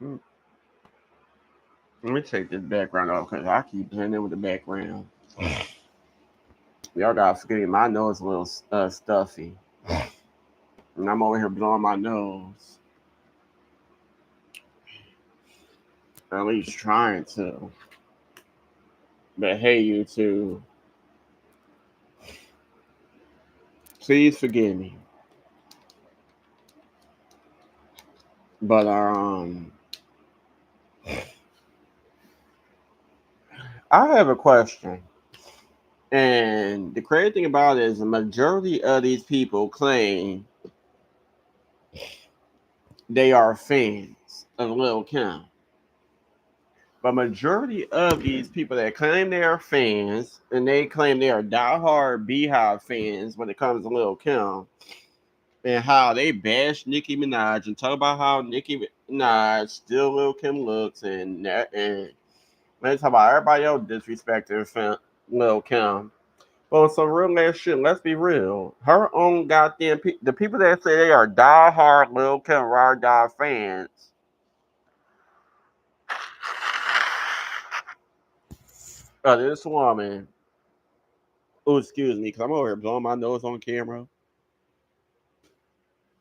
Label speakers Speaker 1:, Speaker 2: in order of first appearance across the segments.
Speaker 1: Mm, Let me take this background off because I keep blending with the background. Y'all gotta forgive me. My nose is a little stuffy. And I'm over here blowing my nose. At least trying to. But hey, you two, please forgive me. But I have a question. And the crazy thing about it is the majority of these people claim they are fans of Lil Kim. But majority of these people that claim they are fans and they claim they are diehard Beehive fans when it comes to Lil Kim and how they bash Nicki Minaj and talk about how Nicki Minaj still Lil Kim looks and let's talk about everybody else disrespecting Lil Kim. Well, some real ass shit. Let's be real. Her own goddamn the people that say they are diehard Lil Kim ride die fans. This woman. Oh, excuse me, cause I'm over here blowing my nose on camera.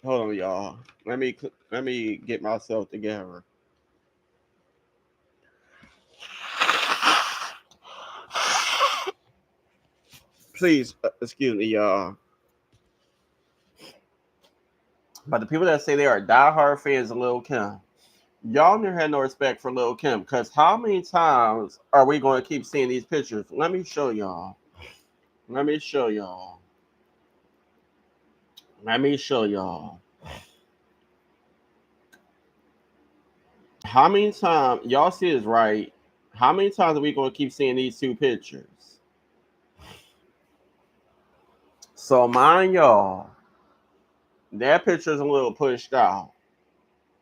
Speaker 1: Hold on, y'all. Let me get myself together. Please, excuse me, y'all. But the people that say they are diehard fans of Lil Kim, y'all never had no respect for Lil Kim. Cause how many times are we going to keep seeing these pictures? Let me show y'all. Let me show y'all. Let me show y'all. How many times y'all see this right? How many times are we going to keep seeing these two pictures? So mind y'all, that picture is a little pushed out.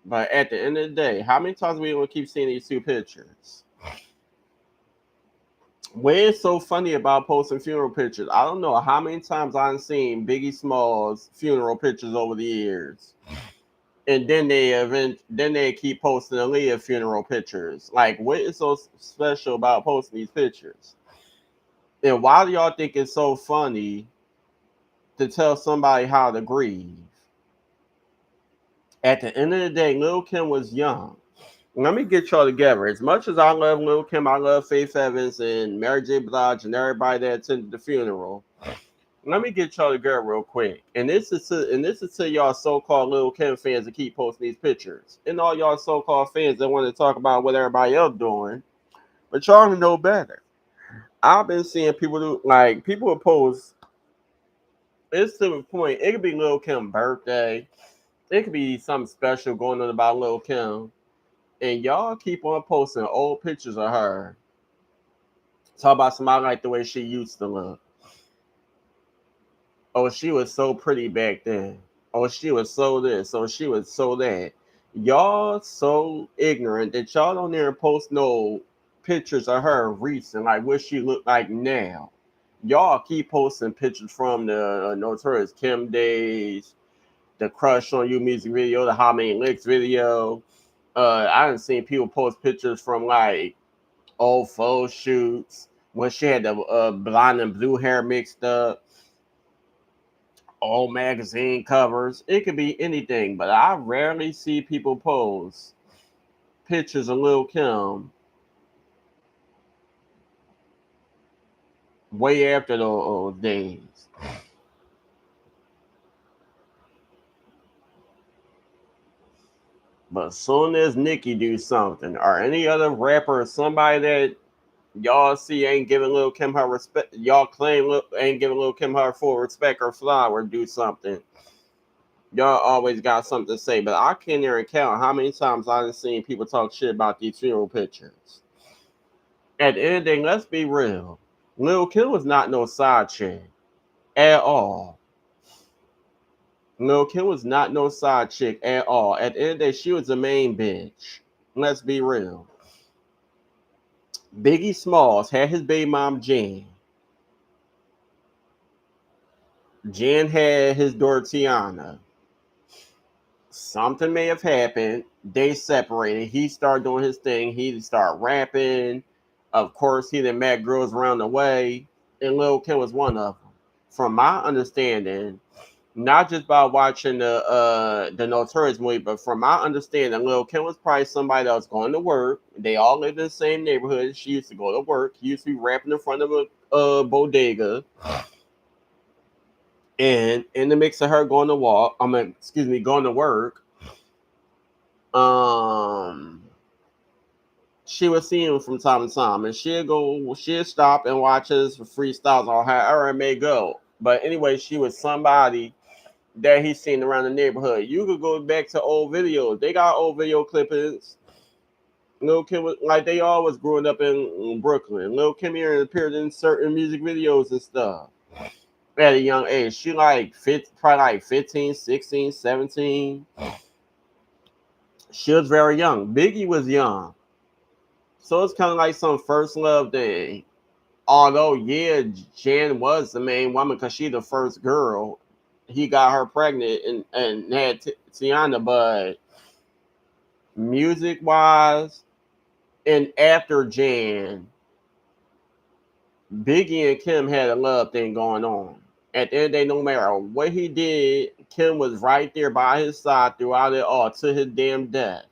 Speaker 1: But at the end of the day, how many times are we going to keep seeing these two pictures? What is so funny about posting funeral pictures? I don't know how many times I've seen Biggie Smalls funeral pictures over the years. And then they keep posting Aaliyah funeral pictures. Like, what is so special about posting these pictures? And why do y'all think it's so funny to tell somebody how to grieve? At the end of the day, Lil Kim was young. Let me get y'all together. As much as I love Lil Kim, I love Faith Evans and Mary J Blige and everybody that attended the funeral. Let me get y'all together real quick. And this is to y'all so-called Lil Kim fans that keep posting these pictures. And all y'all so-called fans that want to talk about what everybody else doing. But y'all know better. I've been seeing people do like people will post. It's to the point. It could be Lil Kim's birthday. It could be something special going on about Lil Kim. And y'all keep on posting old pictures of her. Talk about somebody like the way she used to look. Oh, she was so pretty back then. Oh, she was so this. Oh, she was so that. Y'all so ignorant that y'all don't even post no pictures of her recent, like what she look like now. Y'all keep posting pictures from the Notorious Kim days, the Crush on You music video, the How Many Licks video. I done seen people post pictures from like old photo shoots when she had the blonde and blue hair mixed up, old magazine covers. It could be anything, but I rarely see people post pictures of Lil Kim way after those days. But soon as Nicki do something, or any other rapper or somebody that y'all see ain't giving Lil Kim her respect, y'all claim ain't giving Lil Kim her full respect or flower, do something. Y'all always got something to say, but I can't even count how many times I've seen people talk shit about these funeral pictures. At the end of the day, let's be real. Lil Kim was not no side chick at all. Lil Kim was not no side chick at all. At the end of the day, she was the main bitch. Let's be real. Biggie Smalls had his baby mom Jan. Jan had his daughter Tiana. something may have happened. They separated. He started doing his thing. He started rapping. Of course, he done met girls around the way, and Lil Kim was one of them. From my understanding, not just by watching the Notorious movie, but from my understanding, Lil Kim was probably somebody that was going to work. They all lived in the same neighborhood. She used to go to work. He used to be rapping in front of a bodega. And in the mix of her going to walk, going to work, um, she would see him from time to time, and she'd stop and watch his freestyles or however it may go. But anyway, she was somebody that he's seen around the neighborhood. You could go back to old videos. They got old video clippings. Lil Kim was like they always growing up in Brooklyn. Lil Kim here appeared in certain music videos and stuff at a young age. She probably like 15, 16, 17. She was very young. Biggie was young. So it's kind of like some first love thing. Although, yeah, Jan was the main woman because she the first girl. He got her pregnant and had Tiana, but music wise, and after Jan, Biggie and Kim had a love thing going on. At the end of the day, no matter what he did, Kim was right there by his side throughout it all to his damn death.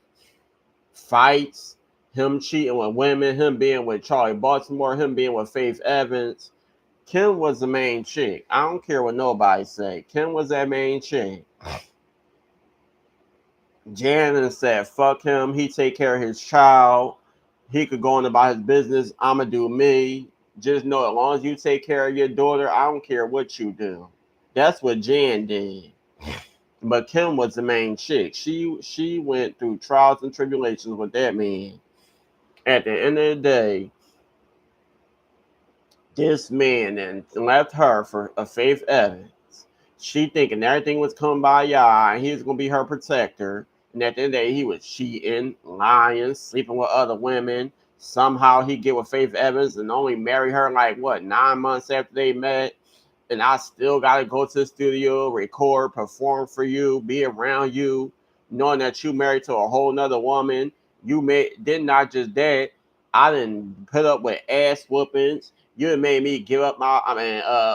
Speaker 1: Fights, him cheating with women, him being with Charlie Baltimore, him being with Faith Evans. Kim was the main chick. I don't care what nobody say. Kim was that main chick. Jan said, fuck him. He take care of his child. He could go on about his business. I'ma do me. Just know as long as you take care of your daughter, I don't care what you do. That's what Jan did. But Kim was the main chick. She went through trials and tribulations with that man. At the end of the day, this man then left her for a Faith Evans. She thinking everything was coming by y'all and he was gonna be her protector. And at the end of the day, he was cheating, lying, sleeping with other women. Somehow he get with Faith Evans and only marry her like what 9 months after they met. And I still gotta go to the studio, record, perform for you, be around you, knowing that you married to a whole nother woman. Did not just that. I didn't put up with ass whoopings. You made me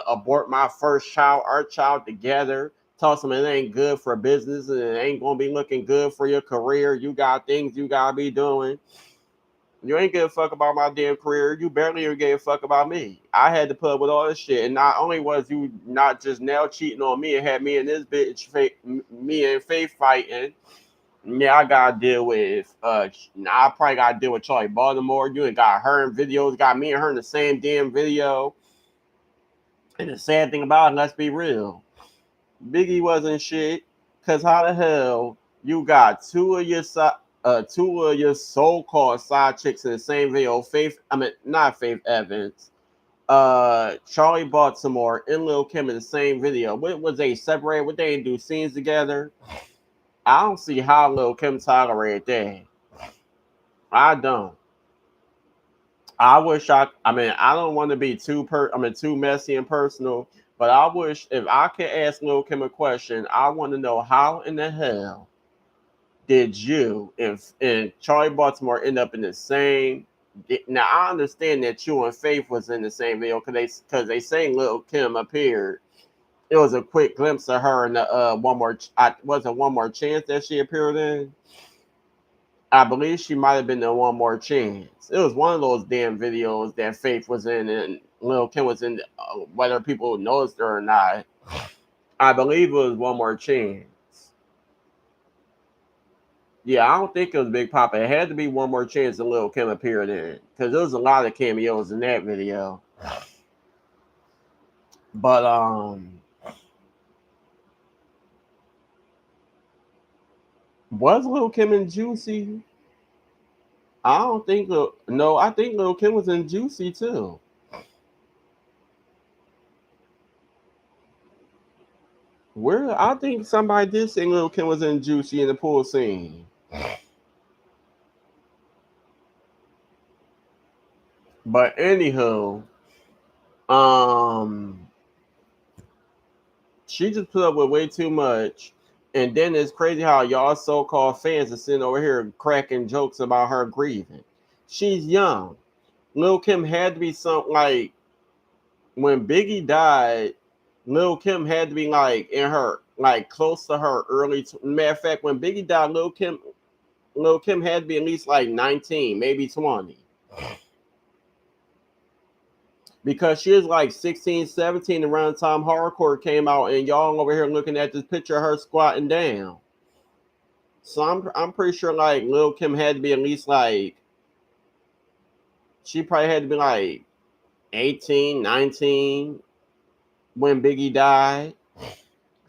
Speaker 1: abort my first child, our child together. Tell them it ain't good for business and it ain't gonna be looking good for your career. You got things you gotta be doing. You ain't give a fuck about my damn career. You barely even gave a fuck about me. I had to put up with all this shit. And not only was you not just now cheating on me and had me and this bitch, me and Faith fighting. Yeah, I gotta deal with. I probably gotta deal with Charlie Baltimore. You ain't got her in videos. Got me and her in the same damn video. And the sad thing about it, let's be real, Biggie wasn't shit. Cause how the hell you got two of your so-called side chicks in the same video? Not Faith Evans. Charlie Baltimore and Lil Kim in the same video. What was they separated? What they do scenes together? I don't see how Lil Kim tolerated that. I don't. I wish I don't want to be too messy and personal, but I wish if I could ask Lil Kim a question, I want to know how in the hell did you and Charlie Baltimore end up in the same. Now I understand that you and Faith was in the same video because they saying Lil Kim appeared. It was a quick glimpse of her in the one more chance that she appeared in. I believe she might have been the one more chance. It was one of those damn videos that Faith was in and Lil Kim was in. Whether people noticed her or not, I believe it was one more chance. Yeah, I don't think it was Big Papa. It had to be one more chance that Lil Kim appeared in because there was a lot of cameos in that video. But was Lil Kim in Juicy? I don't think no. I think Lil Kim was in Juicy too. Where I think somebody did say Lil Kim was in Juicy in the pool scene. But anywho, um, she just put up with way too much. And then it's crazy how y'all so-called fans are sitting over here cracking jokes about her grieving. She's young. Lil Kim had to be something like when Biggie died. Lil Kim had to be like in her like close to her early. Matter of fact, when Biggie died, Lil Kim had to be at least like 19, maybe 20. Because she was like 16, 17 around the time hardcore came out, and y'all over here looking at this picture of her squatting down. So I'm pretty sure like Lil Kim had to be at least like she probably had to be like 18, 19 when Biggie died.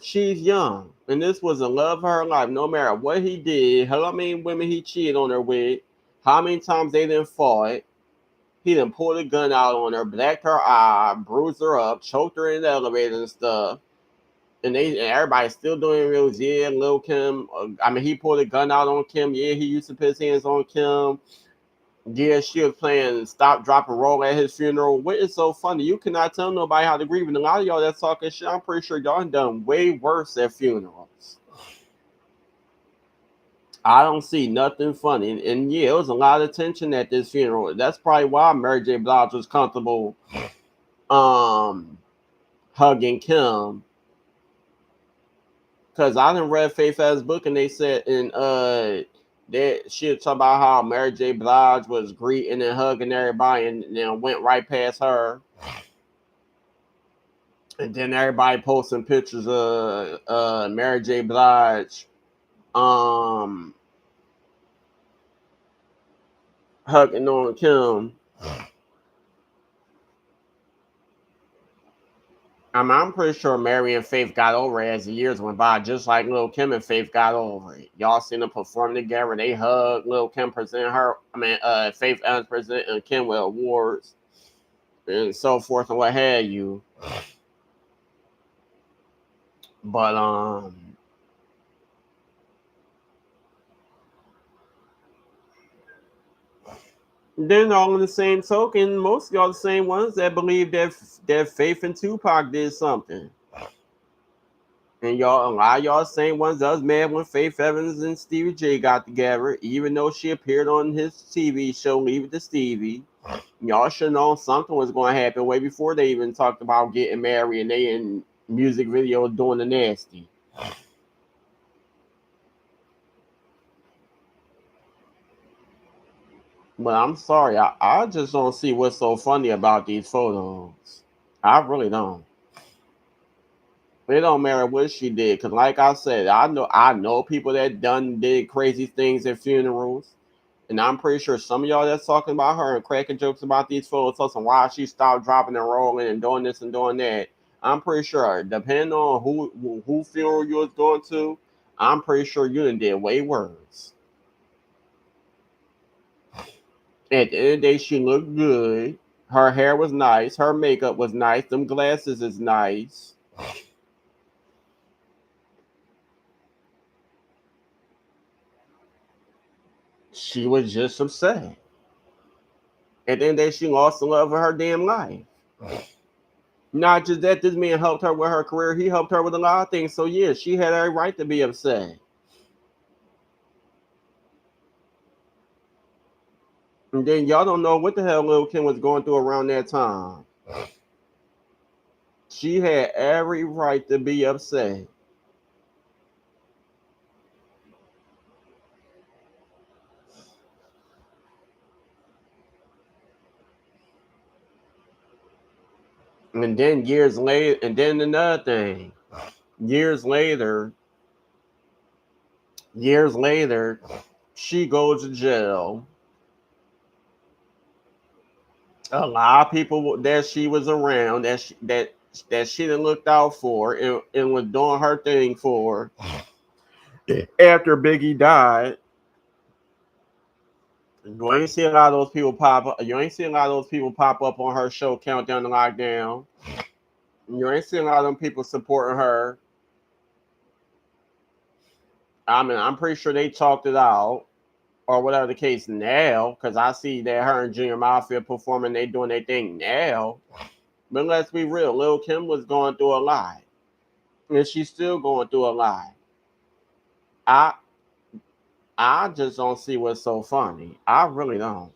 Speaker 1: She's young. And this was a love of her life, no matter what he did, how many women he cheated on her with, how many times they didn't fought. He done pulled a gun out on her, blacked her eye, bruised her up, choked her in the elevator and stuff. And everybody's still doing reels. Yeah, Lil Kim. I mean, he pulled a gun out on Kim. Yeah, he used to put his hands on Kim. Yeah, she was playing Stop, Drop, and Roll at his funeral. What is so funny? You cannot tell nobody how to grieve. And a lot of y'all that's talking shit, I'm pretty sure y'all done way worse at funerals. I don't see nothing funny. And yeah, it was a lot of tension at this funeral. That's probably why Mary J Blige was comfortable hugging Kim. Because I done read Faith Evans' book and they said that she talk about how Mary J. Blige was greeting and hugging everybody and then went right past her. And then everybody posting pictures of Mary J. Blige hugging on Kim. I'm pretty sure Mary and Faith got over it as the years went by, just like Lil Kim and Faith got over it. Y'all seen them perform together. They hug. Lil Kim present her. Faith Evans present and Kim with awards and so forth and what have you. But then all in the same token, most of y'all the same ones that believe that Faith and Tupac did something. And y'all, a lot of y'all same ones that was mad when Faith Evans and Stevie J got together, even though she appeared on his TV show Leave It to Stevie. Y'all should have known something was going to happen way before they even talked about getting married and they in music videos doing the nasty. But I'm sorry, I just don't see what's so funny about these photos. I really don't. It don't matter what she did, cause like I said, I know people that done did crazy things at funerals, and I'm pretty sure some of y'all that's talking about her and cracking jokes about these photos and why she stopped dropping and rolling and doing this and doing that. I'm pretty sure, depending on who funeral you was going to, I'm pretty sure you done did way worse. At the end of the day, she looked good. Her hair was nice. Her makeup was nice. Them glasses is nice. She was just upset. At the end of the day, she lost the love of her damn life. Not just that, this man helped her with her career. He helped her with a lot of things. So yeah, she had every right to be upset. And then y'all don't know what the hell Lil Kim was going through around that time. She had every right to be upset. And then years later, and then another thing, years later, years later, she goes to jail. A lot of people that she was around that she done looked out for and was doing her thing for after Biggie died. You ain't see a lot of those people pop up. You ain't see a lot of those people pop up on her show Countdown to Lockdown. You ain't see a lot of them people supporting her. I mean, I'm pretty sure they talked it out or whatever the case now, because I see that her and Junior Mafia performing, they doing their thing now. But let's be real, Lil Kim was going through a lot. And she's still going through a lot. I I just don't see what's so funny. I really don't.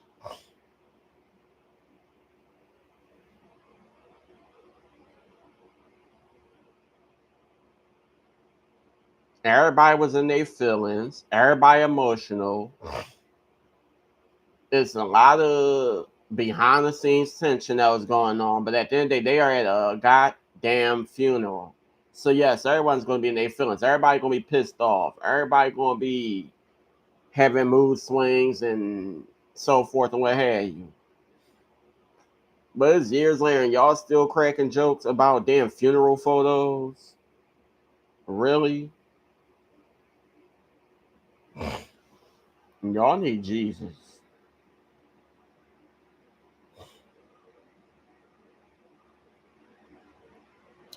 Speaker 1: Everybody was in their feelings. Everybody emotional. It's a lot of behind the scenes tension that was going on. But at the end of the day, they are at a goddamn funeral. So yes, everyone's gonna be in their feelings. Everybody gonna be pissed off. Everybody gonna be having mood swings and so forth and what have you. But it's years later and y'all still cracking jokes about damn funeral photos. Really? Y'all need Jesus.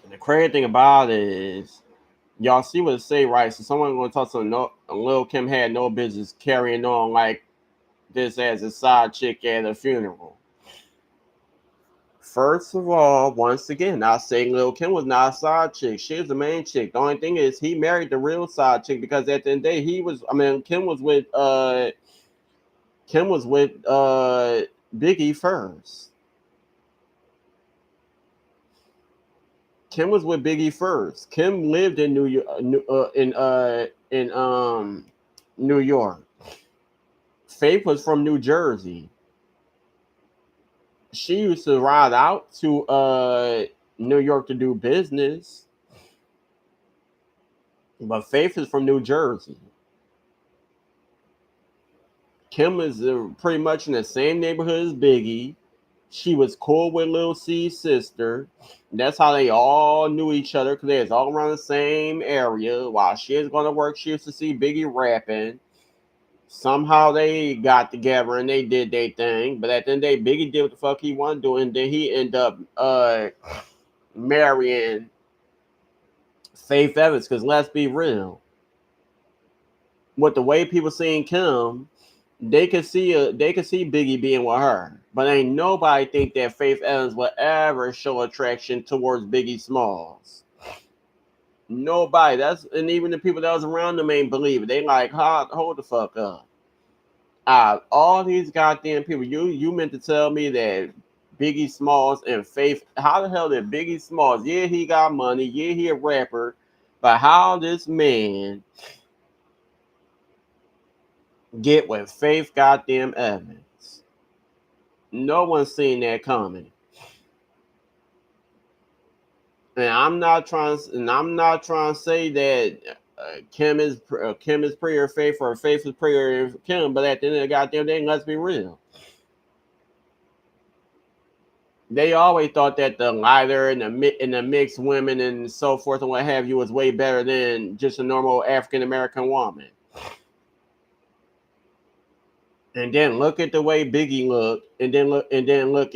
Speaker 1: And the crazy thing about it is, y'all see what it say, right? So someone gonna talk to no, Lil Kim had no business carrying on like this as a side chick at a funeral. First of all, once again, not saying Lil Kim was not a side chick. She was the main chick. The only thing is he married the real side chick because at the end of the day, Kim was with Biggie first. Kim was with Biggie first. Kim lived in New York, in New York. Faith was from New Jersey. She used to ride out to New York to do business, but Faith is from New Jersey. Kim is pretty much in the same neighborhood as Biggie. She was cool with Lil C's sister. That's how they all knew each other because they was all around the same area. While she was going to work, she used to see Biggie rapping. Somehow they got together and they did their thing. But at the end of the day, Biggie did what the fuck he wanted to do. And then he ended up marrying Faith Evans. Because let's be real. With the way people seeing Kim, they could see Biggie being with her, but ain't nobody think that Faith Evans will ever show attraction towards Biggie Smalls. Nobody. That's and even the people that was around them ain't believe it. They like, hold the fuck up. All these goddamn people. You meant to tell me that Biggie Smalls and Faith? How the hell did Biggie Smalls? Yeah, he got money. Yeah, he a rapper, but how this man get with Faith goddamn Evans? No one's seen that coming. I'm not trying to say that Kim is prettier Faith or Faith is prettier Kim, but at the end of the goddamn day, let's be real. They always thought that the lighter and the mixed women and so forth and what have you was way better than just a normal African American woman. And then look at the way Biggie looked, and then look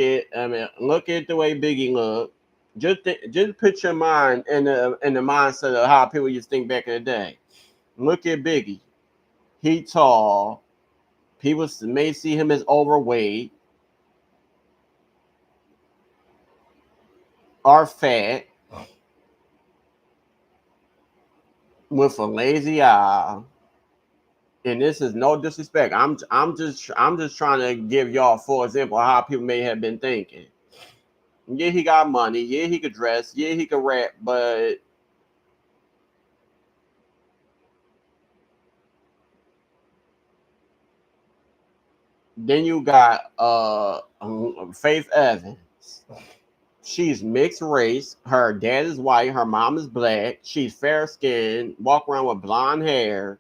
Speaker 1: at the way Biggie looked. Just put your mind in the mindset of how people used to think back in the day. Look at Biggie. He tall. People may see him as overweight or fat with a lazy eye. And this is no disrespect. I'm just trying to give y'all a full example of how people may have been thinking. Yeah, he got money. Yeah, he could dress. Yeah, he could rap. But then you got Faith Evans. She's mixed race. Her dad is white. Her mom is black. She's fair skinned. Walk around with blonde hair.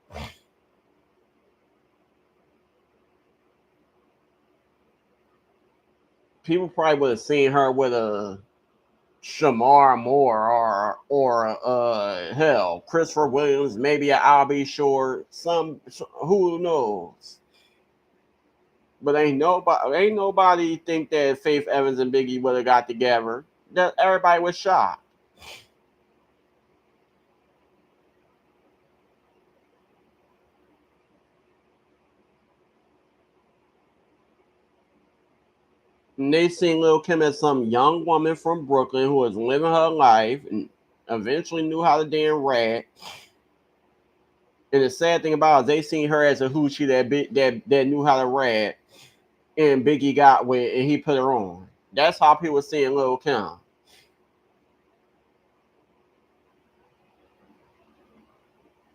Speaker 1: People probably would have seen her with a Shamar Moore or hell Christopher Williams, maybe a I'll Be Sure. Some who knows. But ain't nobody think that Faith Evans and Biggie would have got together. That everybody was shocked. And they seen Lil Kim as some young woman from Brooklyn who was living her life and eventually knew how to damn rap And the sad thing about it is they seen her as a hoochie that knew how to rap, and Biggie got with, and he put her on. That's how people seeing Lil Kim.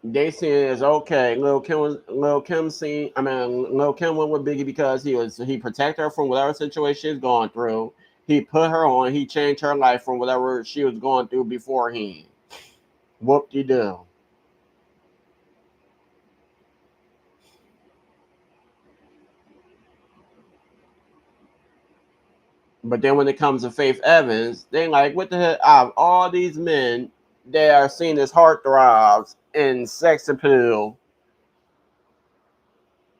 Speaker 1: They seen it as okay. Lil Kim seen. I mean, Lil Kim went with Biggie because he protected her from whatever situation she's going through. He put her on. He changed her life from whatever she was going through beforehand. Whoop de do. But then when it comes to Faith Evans, they like, what the hell? Out of all these men that are seen as heartthrobs and sex appeal,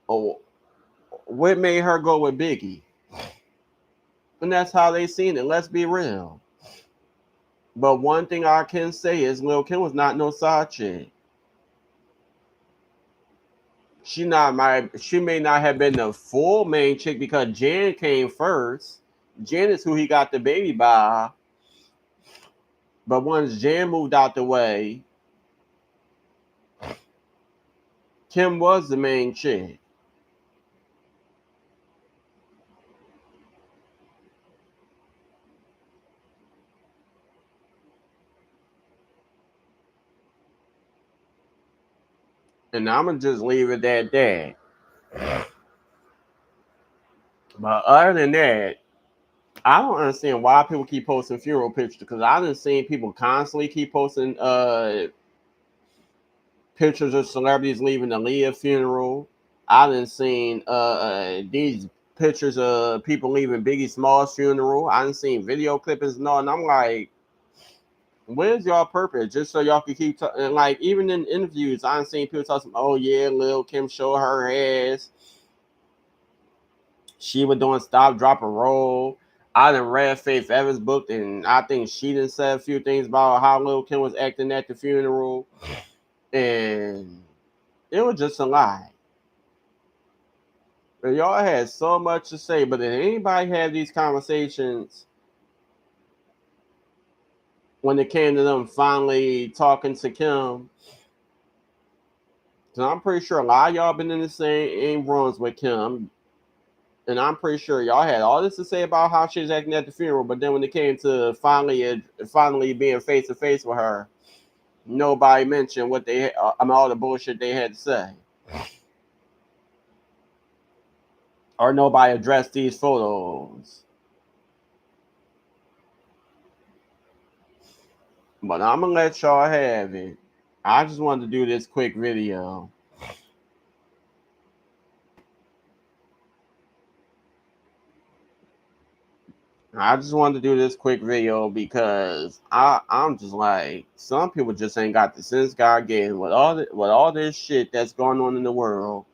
Speaker 1: oh, what made her go with Biggie? And that's how they seen it. Let's be real. But one thing I can say is Lil Kim was not no side chick. She may not have been the full main chick because Jan came first. Jan is who he got the baby by. But once Jan moved out the way, Kim was the main chick. And I'm gonna just leave it at that. But other than that, I don't understand why people keep posting funeral pictures because I done seen people constantly keep posting pictures of celebrities leaving the Leah funeral. I done seen these pictures of people leaving Biggie Small's funeral. I done seen video clippings and all, and I'm like, where's y'all purpose? Just so y'all can keep talking. Like even in interviews, I done seen people talking, oh yeah, Lil Kim show her ass. She was doing stop, drop, and roll. I done read Faith Evans' book, and I think she done said a few things about how Lil Kim was acting at the funeral, and it was just a lie. But y'all had so much to say, but did anybody have these conversations when it came to them finally talking to Kim? So I'm pretty sure a lot of y'all been in the same rooms with Kim, and I'm pretty sure y'all had all this to say about how she was acting at the funeral. But then when it came to finally being face to face with her, nobody mentioned what they, I mean, all the bullshit they had to say, or nobody addressed these photos. But I'm gonna let y'all have it. I just wanted to do this quick video. I just wanted to do this quick video because I'm just like, some people just ain't got the sense God gave with all this shit that's going on in the world.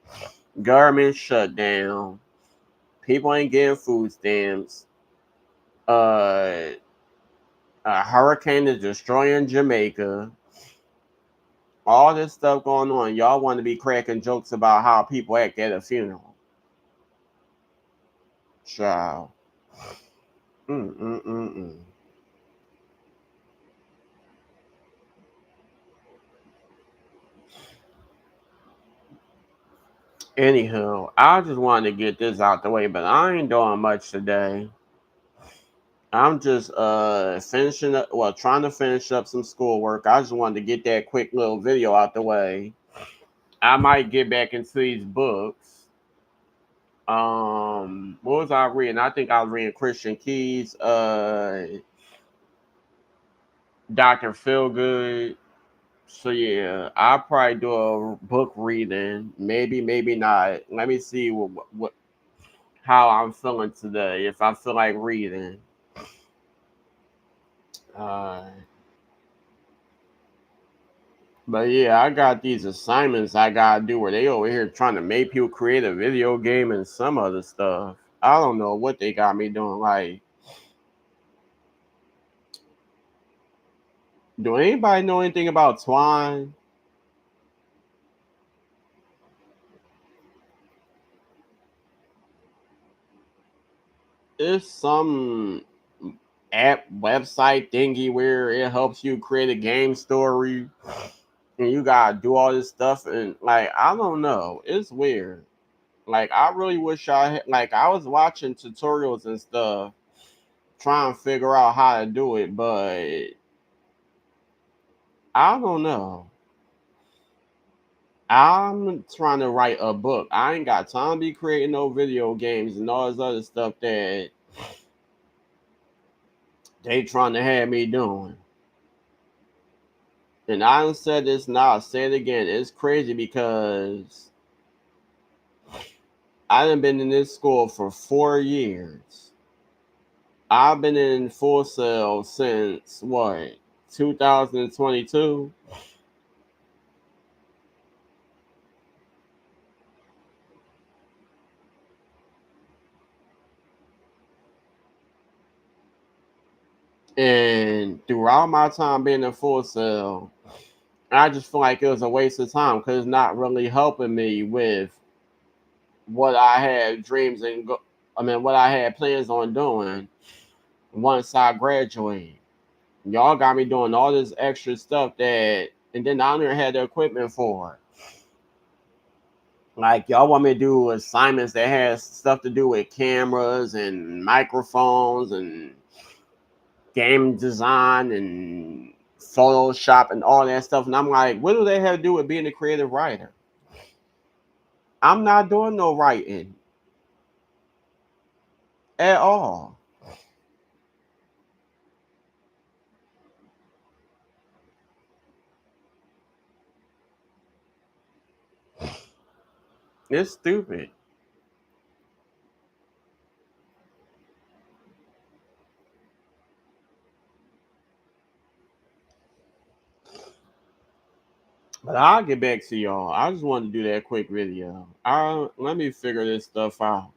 Speaker 1: Government shutdown, people ain't getting food stamps. Uh, a hurricane is destroying Jamaica. All this stuff going on. Y'all want to be cracking jokes about how people act at a funeral. Child. Mm-mm-mm-mm. Anywho, I just wanted to get this out the way, but I ain't doing much today. I'm just finishing up, well, trying to finish up some schoolwork. I just wanted to get that quick little video out the way. I might get back into these books. What was I reading? I think I was reading Christian Keys, Dr. Feelgood. So yeah, I'll probably do a book reading. Maybe, maybe not. Let me see what how I'm feeling today. If I feel like reading. Uh, but yeah, I got these assignments I gotta do where they over here trying to make people create a video game and some other stuff. I don't know what they got me doing. Like, do anybody know anything about Twine? It's some app website thingy where it helps you create a game story. and you gotta do all this stuff, and like I don't know, it's weird. Like I really wish I had, like I was watching tutorials and stuff, trying to figure out how to do it, but I don't know. I'm trying to write a book. I ain't got time to be creating no video games and all this other stuff that they trying to have me doing. And I done said this now, I'll say it again. It's crazy because I done been in this school for 4 years. I've been in Full Sail since what, 2022? And throughout my time being in Full Sail, I just feel like it was a waste of time because it's not really helping me with what I had dreams and what I had plans on doing once I graduate. Y'all got me doing all this extra stuff that, and then I don't even have the equipment for it. Like y'all want me to do assignments that has stuff to do with cameras and microphones and game design and Photoshop and all that stuff. And I'm like, what do they have to do with being a creative writer? I'm not doing no writing at all. It's stupid. But I'll get back to y'all. I just wanted to do that quick video. Let me figure this stuff out.